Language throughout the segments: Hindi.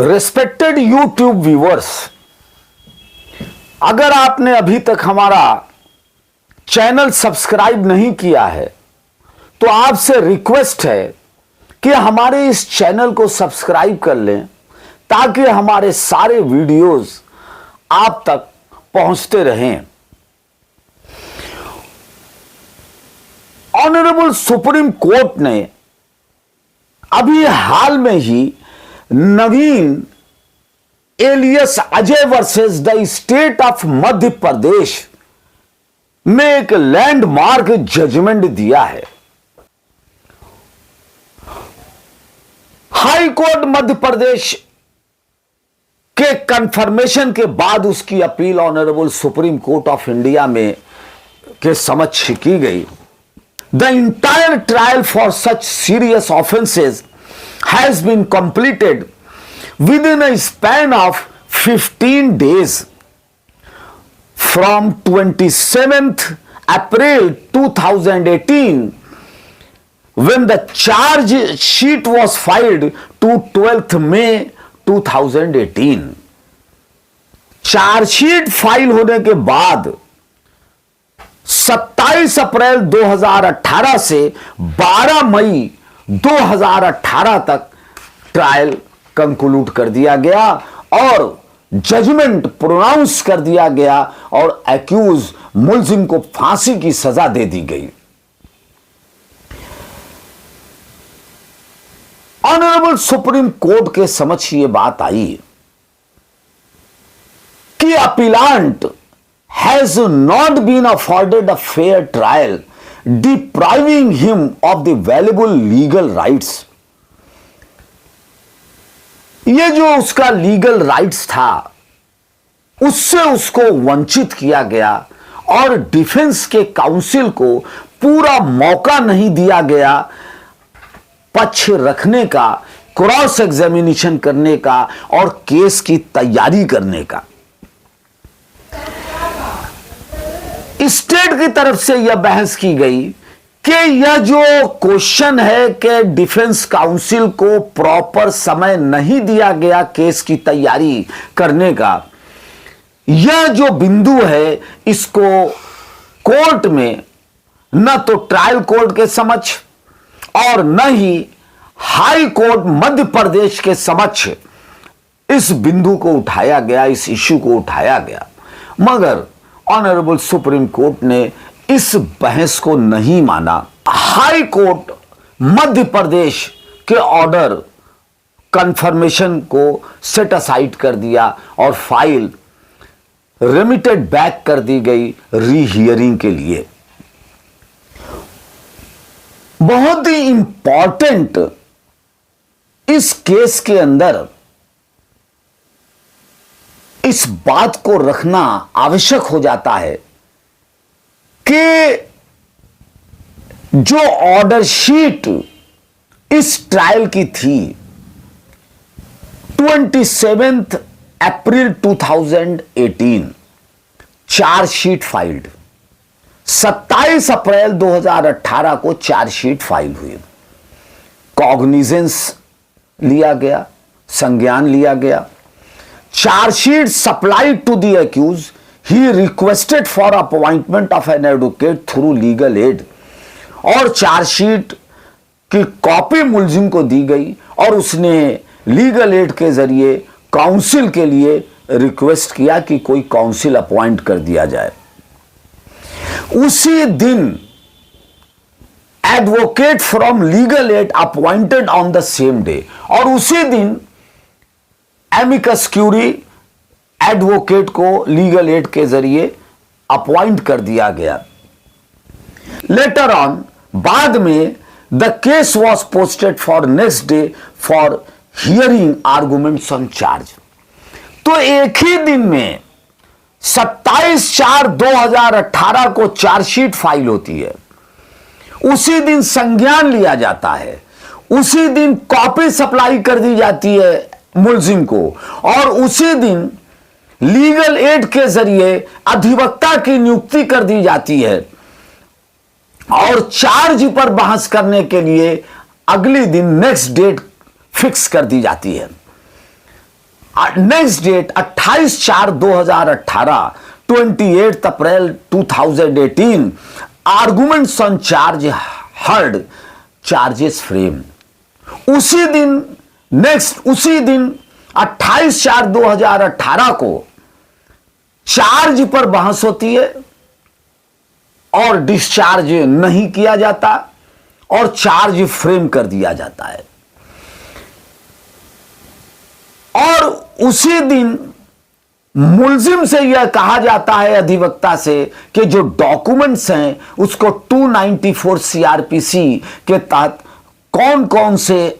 रिस्पेक्टेड यूट्यूब व्यूअर्स, अगर आपने अभी तक हमारा चैनल सब्सक्राइब नहीं किया है तो आपसे रिक्वेस्ट है कि हमारे इस चैनल को सब्सक्राइब कर लें ताकि हमारे सारे वीडियोस आप तक पहुंचते रहें। ऑनरेबल सुप्रीम कोर्ट ने अभी हाल में ही Naveen alias Ajay versus the state of Madhya Pradesh में एक लैंडमार्क जजमेंट दिया है। हाई कोर्ट मध्य प्रदेश के कंफर्मेशन के बाद उसकी appeal honourable supreme court of India में के समक्ष की गई। The entire trial for such serious offences has been completed within a span of 15 days from 27th April 2018 when the charge sheet was filed to 12th May 2018। Chargesheet file होने के बाद 27 अप्रैल 2018 से 12 मई 2018 तक ट्रायल कंक्लूड कर दिया गया और जजमेंट प्रोनाउंस कर दिया गया और एक्यूज मुलजिम को फांसी की सजा दे दी गई। ऑनरेबल सुप्रीम कोर्ट के समक्ष यह बात आई कि appellant has not been afforded a fair trial depriving him of the valuable legal rights। ये जो उसका लीगल राइट्स था उससे उसको वंचित किया गया और डिफेंस के काउंसिल को पूरा मौका नहीं दिया गया पक्ष रखने का, क्रॉस एग्जामिनेशन करने का और केस की तैयारी करने का। स्टेट की तरफ से यह बहस की गई कि यह जो क्वेश्चन है कि डिफेंस काउंसिल को प्रॉपर समय नहीं दिया गया केस की तैयारी करने का, यह जो बिंदु है इसको कोर्ट में न तो ट्रायल कोर्ट के समक्ष और न ही हाई कोर्ट मध्य प्रदेश के समक्ष इस बिंदु को उठाया गया, इस इश्यू को उठाया गया। मगर ऑनरेबल सुप्रीम कोर्ट ने इस बहस को नहीं माना। हाई कोर्ट मध्य प्रदेश के ऑर्डर कंफर्मेशन को सेट असाइड कर दिया और फाइल रिमिटेड बैक कर दी गई रीहियरिंग के लिए। बहुत ही इंपॉर्टेंट इस केस के अंदर इस बात को रखना आवश्यक हो जाता है कि जो ऑर्डर शीट इस ट्रायल की थी 27 अप्रैल 2018 चार्जशीट फाइल्ड, 27 अप्रैल 2018 को चार्जशीट फाइल हुई, कॉग्निजेंस लिया गया, संज्ञान लिया गया। Charge supplied to the accused, he requested for appointment of an advocate through legal aid और चार्जशीट की कॉपी मुलजिम को दी गई और उसने लीगल एड के जरिए काउंसिल के लिए रिक्वेस्ट किया कि कोई काउंसिल अपॉइंट कर दिया जाए। उसी दिन advocate from legal aid appointed on the same day और उसी दिन एमिकस क्यूरी एडवोकेट को लीगल एड के जरिए अपॉइंट कर दिया गया। लेटर ऑन बाद में the case was posted for next day for hearing arguments on charge. तो एक ही दिन में 27/4/2018 को चार्जशीट फाइल होती है, उसी दिन संज्ञान लिया जाता है, उसी दिन कॉपी सप्लाई कर दी जाती है मुलजिम को और उसी दिन लीगल एड के जरिए अधिवक्ता की नियुक्ति कर दी जाती है और चार्ज पर बहस करने के लिए अगले दिन नेक्स्ट डेट फिक्स कर दी जाती है। Next date 28/4/2018, 28 April 2018, arguments on charge heard, charges frame. उसी दिन, उसी दिन 28/4/2018 को चार्ज पर बहस होती है और डिस्चार्ज नहीं किया जाता और चार्ज फ्रेम कर दिया जाता है। और उसी दिन मुलजिम से यह कहा जाता है, अधिवक्ता से, कि जो डॉक्यूमेंट्स हैं उसको 294 सीआरपीसी के तहत कौन कौन से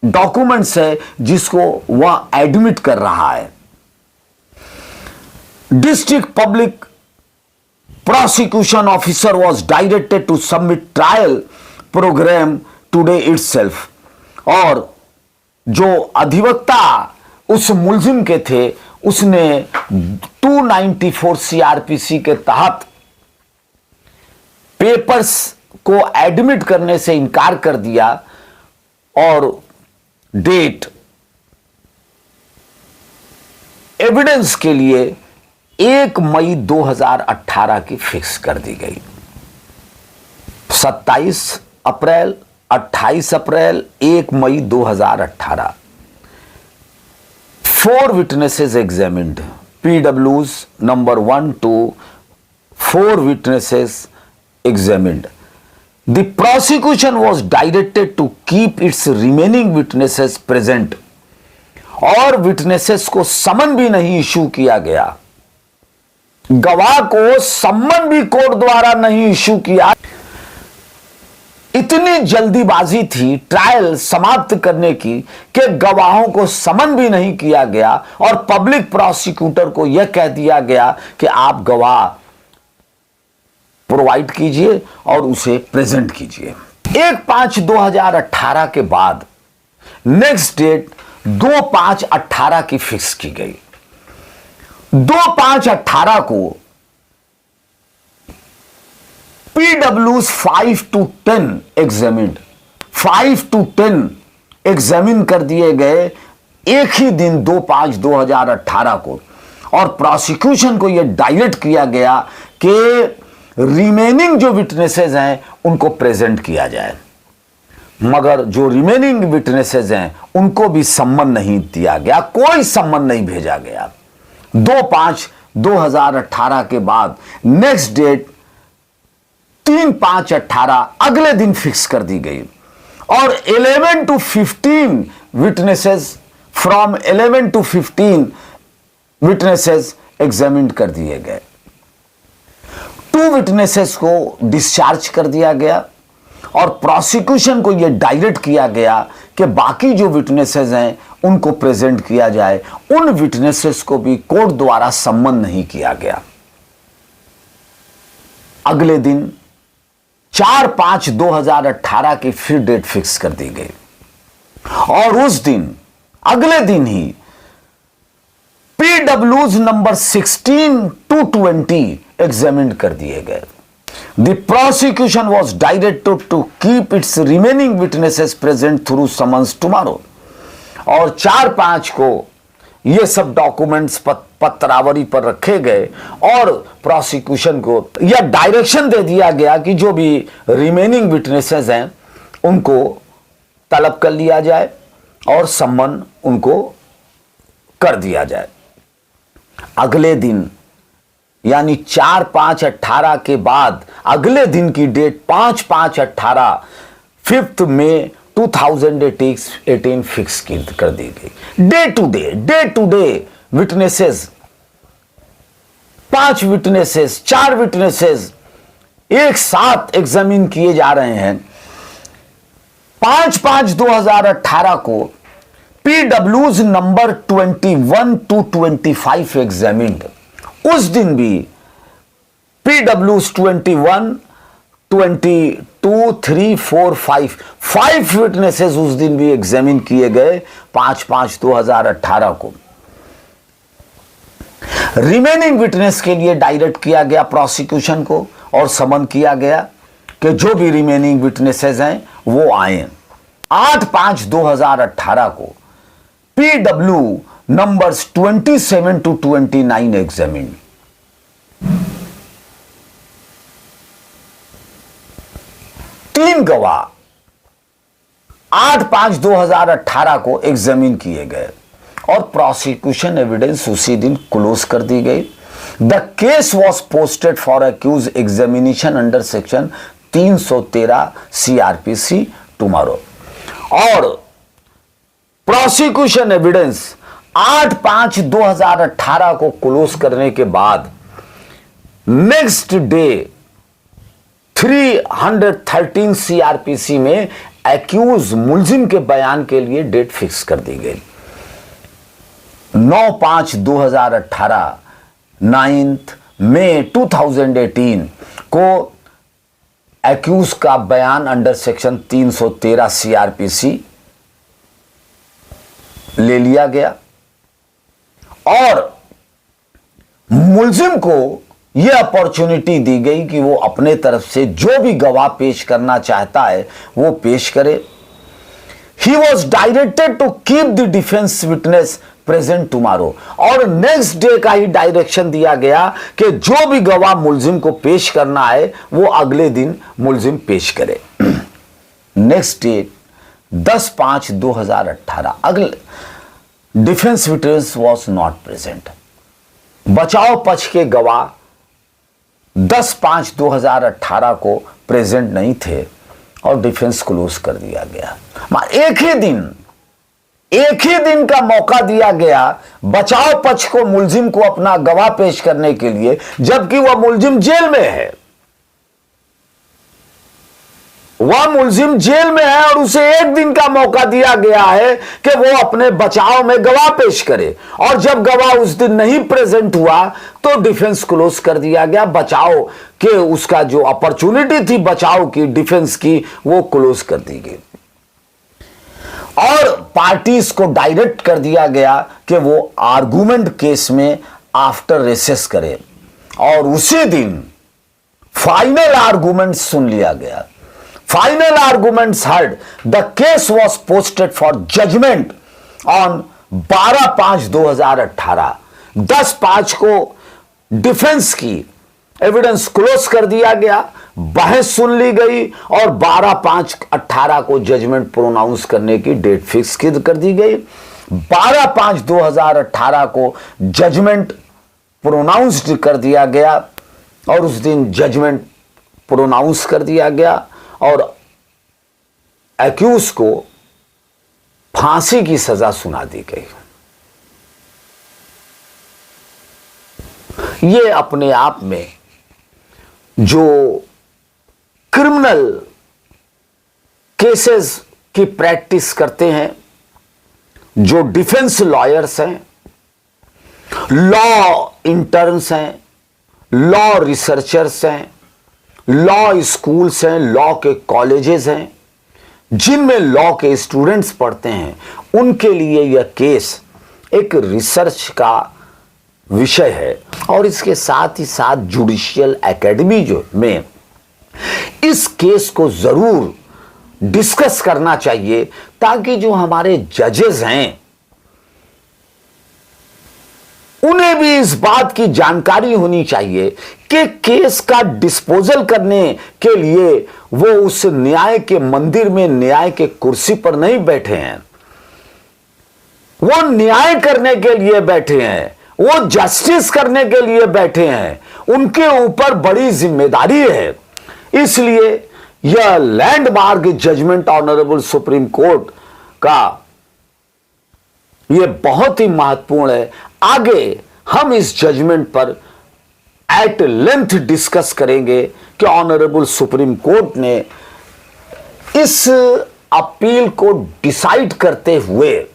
डॉक्यूमेंट्स है जिसको वह एडमिट कर रहा है। District public prosecution officer was directed to submit trial programme today itself. और जो अधिवक्ता उस मुलजिम के थे उसने 294 सीआरपीसी के तहत पेपर्स को एडमिट करने से इनकार कर दिया और डेट एविडेंस के लिए 1 मई 2018 की फिक्स कर दी गई। 27 अप्रैल, 28 अप्रैल, 1 मई 2018। 4 witnesses examined, PWs number 1 to 4 witnesses examined. The prosecution was directed to keep its remaining witnesses present और witnesses को समन भी नहीं इशू किया गया, गवाह को सम्मन भी कोर्ट द्वारा नहीं इशू किया। इतनी जल्दीबाजी थी ट्रायल समाप्त करने की कि गवाहों को समन भी नहीं किया गया और पब्लिक प्रोसिक्यूटर को यह कह दिया गया कि आप गवाह प्रोवाइड कीजिए और उसे प्रेजेंट कीजिए। 1/5/2018 के बाद नेक्स्ट डेट 2/5/18 की फिक्स की गई। 2/5/18 को PWs 5 to 10 examined, 5 to 10 examine कर दिए गए एक ही दिन 2/5/2018 को। और प्रोसिक्यूशन को यह डायरेक्ट किया गया कि रिमेनिंग जो विटनेसेस हैं उनको प्रेजेंट किया जाए, मगर जो रिमेनिंग विटनेसेस हैं उनको भी सम्मन नहीं दिया गया, कोई सम्मन नहीं भेजा गया। 2/5/2018 के बाद नेक्स्ट डेट 3/5/18 अगले दिन फिक्स कर दी गई और 11 to 15 witnesses, from 11 to 15 witnesses examine कर दिए गए। 2 विटनेसेस को डिस्चार्ज कर दिया गया और प्रोसिक्यूशन को यह डायरेक्ट किया गया कि बाकी जो विटनेसेस हैं उनको प्रेजेंट किया जाए। उन विटनेसेस को भी कोर्ट द्वारा सम्मन नहीं किया गया। अगले दिन 4/5/2018 की फिर डेट फिक्स कर दी गई और उस दिन अगले दिन ही PWs नंबर 16 to 20 एग्जामिन कर दिए गए। The prosecution was directed to keep its remaining witnesses present through summons tomorrow. और 4/5 को ये सब डॉक्यूमेंट्स पत्रावली पर रखे गए और प्रोसिक्यूशन को यह डायरेक्शन दे दिया गया कि जो भी रिमेनिंग विटनेसेस हैं उनको तलब कर लिया जाए और सम्मन उनको कर दिया जाए। अगले दिन यानी 4/5/18 के बाद अगले दिन की डेट 5/5/18 5 मई 2018 फिक्स कर दी गई। Day to day witnesses, 5 witnesses, 4 witnesses एक साथ एग्जामिन किए जा रहे हैं। 5/5/2018 को PWs नंबर 21 to 25 एग्जामिन्ड। उस दिन भी PWs 21, 22, 3, 4, 5 विटनेसेस उस दिन भी एग्जामिन किए गए 5/5/2018 को। रिमेनिंग विटनेस के लिए डायरेक्ट किया गया प्रोसिक्यूशन को और समन किया गया कि जो भी रिमेनिंग विटनेसेस हैं वो आए। 8/5/2018 को PW numbers 27 to 29 examined. तीन गवाह 8/5/2018 को एग्जामिन किए गए और प्रोसिक्यूशन एविडेंस उसी दिन क्लोज कर दी गई। The case was posted for accused examination under section 313 CRPC tomorrow. और प्रोसिक्यूशन एविडेंस 8/5/2018 को क्लोज करने के बाद नेक्स्ट डे 313 CRPC में एक्यूज मुलजिम के बयान के लिए डेट फिक्स कर दी गई। 9/5/2018 9 मई 2018 को एक्यूज का बयान अंडर सेक्शन 313 CRPC ले लिया गया और मुलजिम को यह अपॉर्चुनिटी दी गई कि वो अपने तरफ से जो भी गवाह पेश करना चाहता है वो पेश करे। He was directed to keep the defence witness present tomorrow. और नेक्स्ट डे का ही डायरेक्शन दिया गया कि जो भी गवाह मुलजिम को पेश करना है वो अगले दिन मुलजिम पेश करे। नेक्स्ट डे 10/5/2018 अगले defence witness was not present. बचाव पक्ष के गवाह 10/5/2018 को प्रेजेंट नहीं थे और डिफेंस क्लोज कर दिया गया। एक ही दिन का मौका दिया गया बचाव पक्ष को मुलजिम को अपना गवाह पेश करने के लिए, जबकि वह मुलजिम जेल में है। वह मुलजिम जेल में है और उसे एक दिन का मौका दिया गया है कि वो अपने बचाव में गवाह पेश करे। और जब गवाह उस दिन नहीं प्रेजेंट हुआ तो डिफेंस क्लोज कर दिया गया। बचाव के उसका जो अपॉर्चुनिटी थी बचाव की, डिफेंस की, वो क्लोज कर दी गई और पार्टीज को डायरेक्ट कर दिया गया कि वो आर्गुमेंट केस में आफ्टर रेसेस करें। और उसी दिन फाइनल आर्गुमेंट सुन लिया गया। Final arguments heard. The case was posted for judgment on 12/5/2018। 10/5 को डिफेंस की एविडेंस क्लोज कर दिया गया, बहस सुन ली गई और 12/5/18 को जजमेंट प्रोनाउंस करने की डेट फिक्स कर दी गई। 12/5/2018 को जजमेंट प्रोनाउंस्ड कर दिया गया और उस दिन जजमेंट प्रोनाउंस कर दिया गया और एक्यूज को फांसी की सजा सुना दी गई। ये अपने आप में जो क्रिमिनल केसेस की प्रैक्टिस करते हैं, जो डिफेंस लॉयर्स हैं, लॉ इंटर्न्स हैं, लॉ रिसर्चर्स हैं, लॉ स्कूल्स हैं, लॉ के कॉलेजेस हैं, जिनमें लॉ के स्टूडेंट्स पढ़ते हैं, उनके लिए यह केस एक रिसर्च का विषय है। और इसके साथ ही साथ जुडिशियल एकेडमी जो में इस केस को जरूर डिस्कस करना चाहिए ताकि जो हमारे जजेस हैं उन्हें भी इस बात की जानकारी होनी चाहिए कि केस का डिस्पोजल करने के लिए वो उस न्याय के मंदिर में न्याय के कुर्सी पर नहीं बैठे हैं, वो न्याय करने के लिए बैठे हैं, वो जस्टिस करने के लिए बैठे हैं। उनके ऊपर बड़ी जिम्मेदारी है। इसलिए यह landmark judgement honourable supreme court का यह बहुत ही महत्वपूर्ण है। आगे हम इस जजमेंट पर एट लेंथ डिस्कस करेंगे कि ऑनरेबल सुप्रीम कोर्ट ने इस अपील को डिसाइड करते हुए,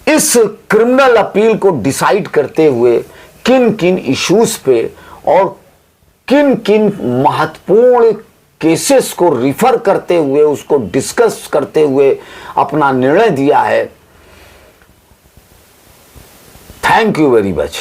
इस क्रिमिनल अपील को डिसाइड करते हुए किन किन इश्यूज पे और किन किन महत्वपूर्ण केसेस को रिफर करते हुए, उसको डिस्कस करते हुए अपना निर्णय दिया है। Thank you very much.